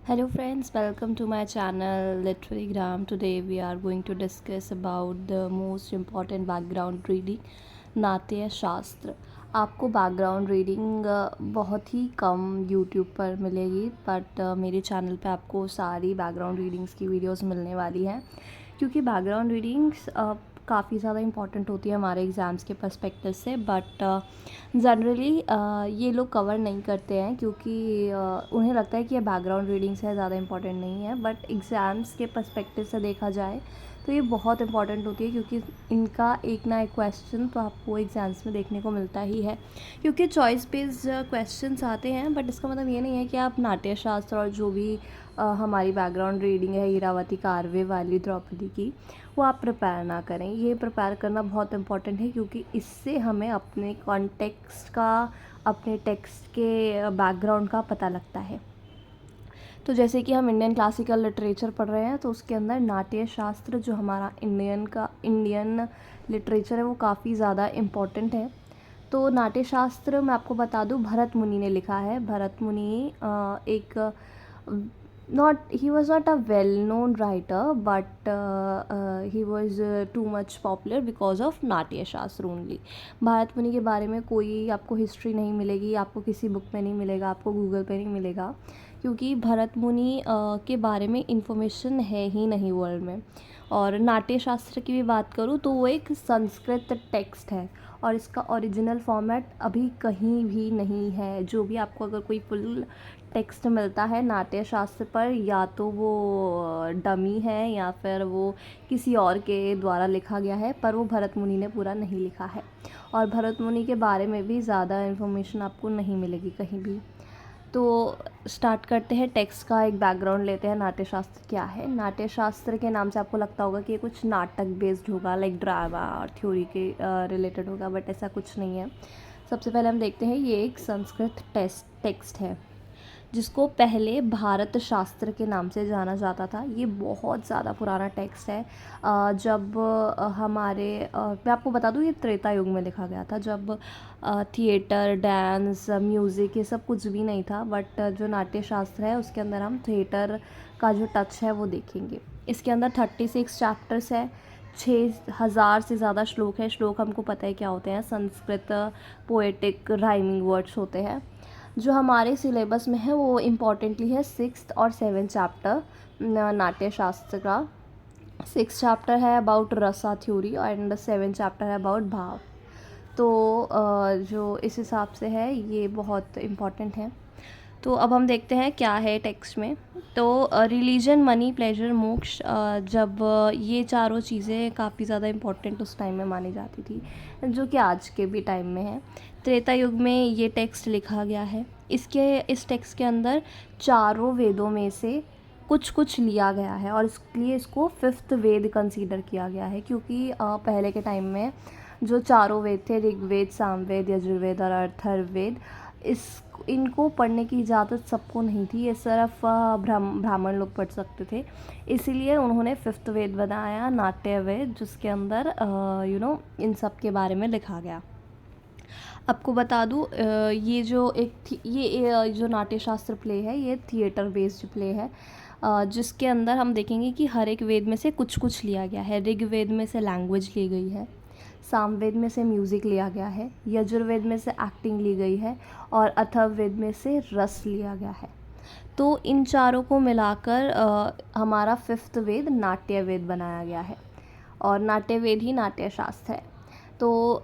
Hello friends, welcome to my channel Literary Gram. Today we are going to discuss about the most important background reading नाट्य शास्त्र। आपको background reading बहुत ही कम YouTube पर मिलेगी, but मेरे channel पे आपको सारी बैकग्राउंड रीडिंग्स की वीडियोस मिलने वाली हैं, क्योंकि बैकग्राउंड रीडिंग्स काफ़ी ज़्यादा इंपॉर्टेंट होती है हमारे एग्ज़ाम्स के पर्सपेक्टिव से। बट जनरली ये लोग कवर नहीं करते हैं, क्योंकि उन्हें लगता है कि ये बैकग्राउंड रीडिंग्स है, ज़्यादा इंपॉर्टेंट नहीं है। बट एग्ज़ाम्स के पर्सपेक्टिव से देखा जाए तो ये बहुत इंपॉर्टेंट होती है, क्योंकि इनका एक ना एक क्वेश्चन तो आपको एग्ज़ाम्स में देखने को मिलता ही है। क्योंकि चॉइस बेस्ड क्वेश्चंस आते हैं, बट इसका मतलब ये नहीं है कि आप नाट्य शास्त्र और जो भी हमारी बैकग्राउंड रीडिंग है हीरावती कारवे वाली द्रौपदी की, वो आप प्रिपेयर ना करें। ये प्रिपेयर करना बहुत इंपॉर्टेंट है, क्योंकि इससे हमें अपने कॉन्टेक्स्ट का, अपने टेक्स्ट के बैकग्राउंड का पता लगता है। तो जैसे कि हम इंडियन क्लासिकल लिटरेचर पढ़ रहे हैं, तो उसके अंदर नाट्य शास्त्र जो हमारा इंडियन लिटरेचर है, वो काफ़ी ज़्यादा इम्पॉर्टेंट है। तो नाट्य शास्त्र मैं आपको बता दूं, भरत मुनि ने लिखा है। भरत मुनि एक not he was not a well known writer, but he was too much popular because of नाट्य शास्त्र only। भारत मुनि के बारे में कोई आपको हिस्ट्री नहीं मिलेगी, आपको किसी बुक में नहीं मिलेगा, आपको गूगल पे नहीं मिलेगा, क्योंकि भरत मुनि के बारे में इंफॉर्मेशन है ही नहीं वर्ल्ड में। और नाट्य शास्त्र की भी बात करूँ तो वो एक संस्कृत टेक्स्ट है, और इसका ओरिजिनल फॉर्मेट अभी कहीं भी नहीं है। जो भी आपको अगर कोई फुल टेक्स्ट मिलता है नाट्य शास्त्र पर, या तो वो डमी है या फिर वो किसी और के द्वारा लिखा गया है, पर वो भरत मुनि ने पूरा नहीं लिखा है। और भरत मुनि के बारे में भी ज़्यादा इन्फॉर्मेशन आपको नहीं मिलेगी कहीं भी। तो स्टार्ट करते हैं, टेक्स्ट का एक बैकग्राउंड लेते हैं। नाट्य शास्त्र क्या है? नाट्य शास्त्र के नाम से आपको लगता होगा कि ये कुछ नाटक बेस्ड होगा, लाइक ड्रामा और थ्योरी के रिलेटेड होगा, बट ऐसा कुछ नहीं है। सबसे पहले हम देखते हैं, ये एक संस्कृत टेक्स्ट है, जिसको पहले भारत शास्त्र के नाम से जाना जाता था। ये बहुत ज़्यादा पुराना टेक्स्ट है। जब मैं आपको बता दूँ, ये त्रेता युग में लिखा गया था, जब थिएटर, डांस, म्यूज़िक ये सब कुछ भी नहीं था। बट जो नाट्य शास्त्र है उसके अंदर हम थिएटर का जो टच है वो देखेंगे। इसके अंदर 36 चैप्टर्स है, 6000 से ज़्यादा श्लोक है। श्लोक हमको पता है क्या होते हैं, संस्कृत पोएटिक राइमिंग वर्ड्स होते हैं। जो हमारे सिलेबस में है वो इम्पॉर्टेंटली है 6th और 7th चैप्टर नाट्य शास्त्र का। 6th चैप्टर है अबाउट रसा थ्योरी एंड 7th चैप्टर है अबाउट भाव। तो जो इस हिसाब से है ये बहुत इम्पॉर्टेंट है। तो अब हम देखते हैं क्या है टेक्स्ट में। तो रिलीजन, मनी, प्लेजर, मोक्ष, जब ये चारों चीज़ें काफ़ी ज़्यादा इम्पोर्टेंट उस टाइम में मानी जाती थी, जो कि आज के भी टाइम में है। त्रेता युग में ये टेक्स्ट लिखा गया है। इस टेक्स्ट के अंदर चारों वेदों में से कुछ कुछ लिया गया है, और इसलिए इसको 5th वेद कंसीडर किया गया है, क्योंकि पहले के टाइम में जो चारों वेद थे, ऋग्वेद, सामवेद, यजुर्वेद और अथर्ववेद, इस इनको पढ़ने की इजाज़त सबको नहीं थी। ये सिर्फ ब्राह्मण लोग पढ़ सकते थे। इसीलिए उन्होंने 5th वेद बनाया, नाट्य वेद, जिसके अंदर इन सब के बारे में लिखा गया। आपको बता दूँ, ये जो जो नाट्य शास्त्र प्ले है, ये थिएटर बेस्ड प्ले है, जिसके अंदर हम देखेंगे कि हर एक वेद में से कुछ कुछ लिया गया है। ऋग्वेद में से लैंग्वेज ली गई है, सामवेद में से म्यूज़िक लिया गया है, यजुर्वेद में से एक्टिंग ली गई है, और अथर्ववेद में से रस लिया गया है। तो इन चारों को मिलाकर हमारा 5th वेद नाट्य वेद बनाया गया है, और नाट्य वेद ही नाट्य शास्त्र है। तो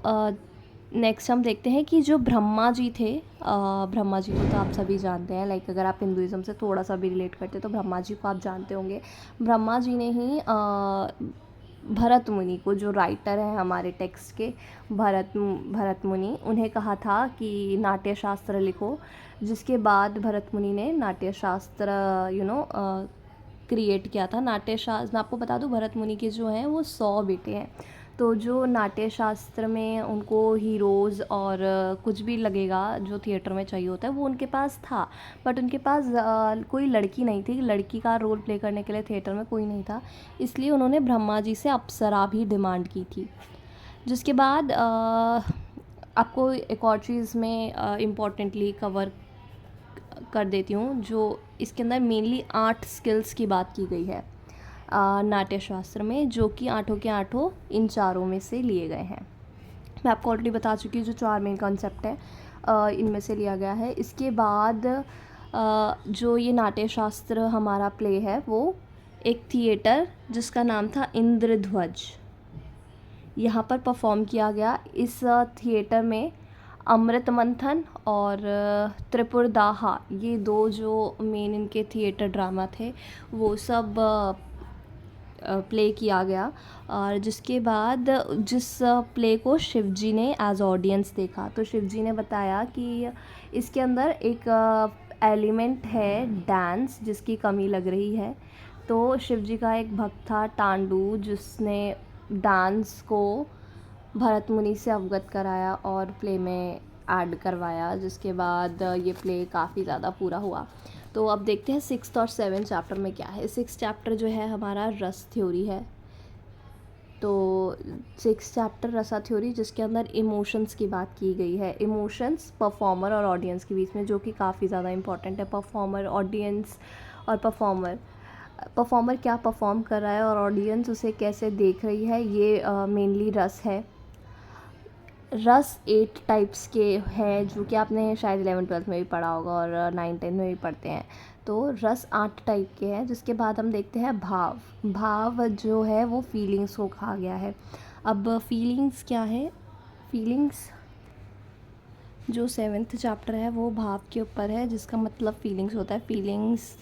नेक्स्ट हम देखते हैं कि जो ब्रह्मा जी थे, ब्रह्मा जी को तो आप सभी जानते हैं, लाइक अगर आप हिंदुज़म से थोड़ा सा भी रिलेट करते हैं तो ब्रह्मा जी को आप जानते होंगे। ब्रह्मा जी ने ही भरत मुनि को, जो राइटर हैं हमारे टेक्स्ट के, भरत मुनि, उन्हें कहा था कि नाट्य शास्त्र लिखो, जिसके बाद भरत मुनि ने नाट्य शास्त्र क्रिएट किया था। नाट्य शास्त्र, मैं आपको बता दूं, भरत मुनि के जो हैं वो 100 बेटे हैं। तो जो नाट्य शास्त्र में उनको हीरोज़ और कुछ भी लगेगा जो थिएटर में चाहिए होता है, वो उनके पास था। बट उनके पास कोई लड़की नहीं थी, लड़की का रोल प्ले करने के लिए थिएटर में कोई नहीं था। इसलिए उन्होंने ब्रह्मा जी से अप्सरा भी डिमांड की थी। जिसके बाद आपको एक और चीज़ में इम्पॉर्टेंटली कवर कर देती हूँ। जो इसके अंदर मेनली 8 स्किल्स की बात की गई है नाट्य शास्त्र में, जो कि आठों के आठों इन चारों में से लिए गए हैं। मैं आपको ऑलरेडी बता चुकी हूँ जो 4 मेन कॉन्सेप्ट है इनमें से लिया गया है। इसके बाद जो ये नाट्य शास्त्र हमारा प्ले है वो एक थिएटर जिसका नाम था इंद्रध्वज, यहाँ पर परफॉर्म किया गया। इस थिएटर में अमृत मंथन और त्रिपुरदाहा, ये 2 जो मेन इनके थिएटर ड्रामा थे वो सब प्ले किया गया। और जिसके बाद जिस प्ले को शिवजी ने एज ऑडियंस देखा, तो शिवजी ने बताया कि इसके अंदर एक एलिमेंट है डांस जिसकी कमी लग रही है। तो शिवजी का एक भक्त था टांडू, जिसने डांस को भरत मुनि से अवगत कराया और प्ले में ऐड करवाया, जिसके बाद ये प्ले काफ़ी ज़्यादा पूरा हुआ। तो अब देखते हैं 6th और 7th चैप्टर में क्या है। 6th चैप्टर जो है हमारा रस थ्योरी है। तो 6th चैप्टर रसा थ्योरी, जिसके अंदर इमोशंस की बात की गई है। इमोशंस परफॉर्मर और ऑडियंस के बीच में, जो कि काफ़ी ज़्यादा इंपॉर्टेंट है। परफॉर्मर, ऑडियंस और परफॉर्मर क्या परफॉर्म कर रहा है और ऑडियंस उसे कैसे देख रही है, ये मेनली रस है। रस 8 टाइप्स के हैं, जो कि आपने शायद 11th-12th में भी पढ़ा होगा और 9th-10th में भी पढ़ते हैं। तो रस 8 टाइप के हैं। जिसके बाद हम देखते हैं भाव जो है वो फीलिंग्स को कहा गया है। अब फीलिंग्स क्या है? फीलिंग्स जो 7th चैप्टर है वो भाव के ऊपर है, जिसका मतलब फीलिंग्स होता है। फीलिंग्स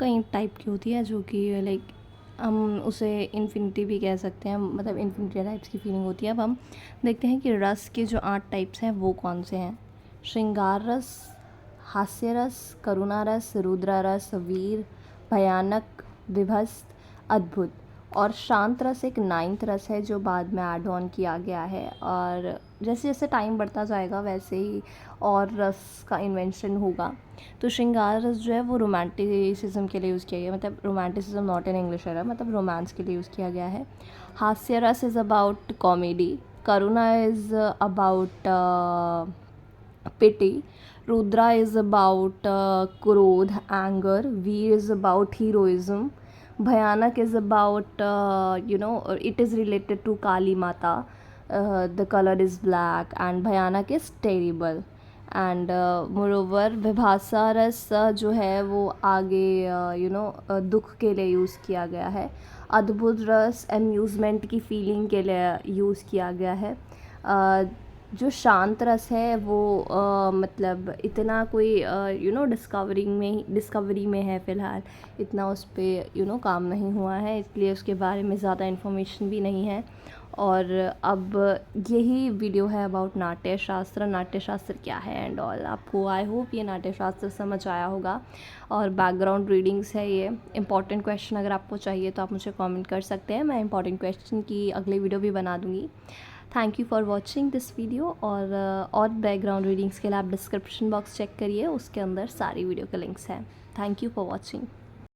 कई टाइप की होती है, जो कि लाइक हम उसे इन्फिनिटी भी कह सकते हैं, मतलब इन्फिनिटी टाइप्स की फीलिंग होती है। अब हम देखते हैं कि रस के जो 8 टाइप्स हैं वो कौन से हैं। श्रृंगार रस, हास्य रस, करुणा रस, रुद्र रस, वीर, भयानक, विभत्स, अद्भुत। और शांत रस एक 9th रस है जो बाद में ऐड ऑन किया गया है। और जैसे जैसे टाइम बढ़ता जाएगा वैसे ही और रस का इन्वेंशन होगा। तो श्रृंगार रस जो है वो रोमांटिसिज्म के लिए यूज़ किया गया, मतलब रोमांटिसिज्म नॉट इन इंग्लिश है, मतलब रोमांस के लिए यूज़ किया गया है। हास्य रस इज़ अबाउट कॉमेडी, करुणा इज़ अबाउट पिटी, रुद्रा इज़ अबाउट क्रोध, एंगर, वीर इज़ अबाउट हीरोइज्म, भयानक is about it is related to Kali Mata, the color is black and भयानक is terrible। एंड मोरोवर विभासा रस जो है वो आगे दुख के लिए यूज़ किया गया है। अद्भुत रस एम्यूज़मेंट की फीलिंग के लिए यूज़ किया गया है। जो शांत रस है वो मतलब इतना कोई डिस्कवरी में है फ़िलहाल, इतना उस पर काम नहीं हुआ है, इसलिए उसके बारे में ज़्यादा इन्फॉर्मेशन भी नहीं है। और अब यही वीडियो है अबाउट नाट्य शास्त्र क्या है एंड ऑल। आपको आई होप ये नाट्य शास्त्र समझ आया होगा। और बैकग्राउंड रीडिंग्स है ये। इंपॉर्टेंट क्वेश्चन अगर आपको चाहिए तो आप मुझे कमेंट कर सकते हैं, मैं इंपॉर्टेंट क्वेश्चन की अगली वीडियो भी बना दूँगी। Thank you for watching this video. और बैकग्राउंड रीडिंग्स के लिए आप डिस्क्रिप्शन बॉक्स चेक करिए, उसके अंदर सारी वीडियो के लिंक्स हैं। Thank you for watching.